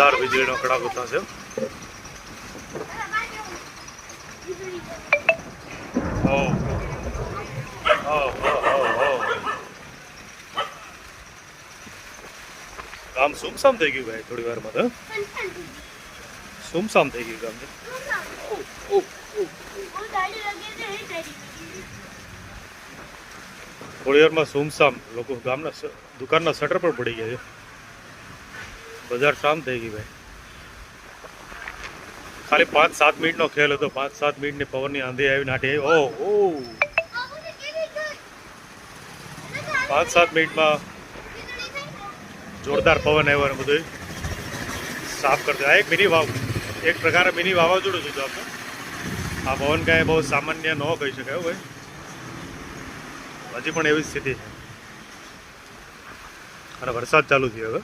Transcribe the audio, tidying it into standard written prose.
જોરદાર વીજળીનો કડાકો થશે. કામ સુમસામ થઈ ગયું ભાઈ. થોડી વારમાં તો સુમસામ થઈ ગયું કામ. થોડી વારમાં સુમસામ. લોકો ગામના દુકાનના શટર પર પડી ગયા છે. બજાર શાંત થઈ ગઈ ભાઈ. ખાલી 5-7 મિનિટનો ખેલ હતો. 5-7 મિનિટની પવનની આંધી આવીને આટી આવી. 5-7 મિનિટમાં જોરદાર પવન આવ્યો અને બધું સાફ કરતો. આ એક પ્રકારે મિની વાવાઝોડું છે. આપણે આ પવન કાંઈ બહુ સામાન્ય ન કહી શકાય ભાઈ. હજી પણ એવી સ્થિતિ છે અને વરસાદ ચાલુ થયો હવે.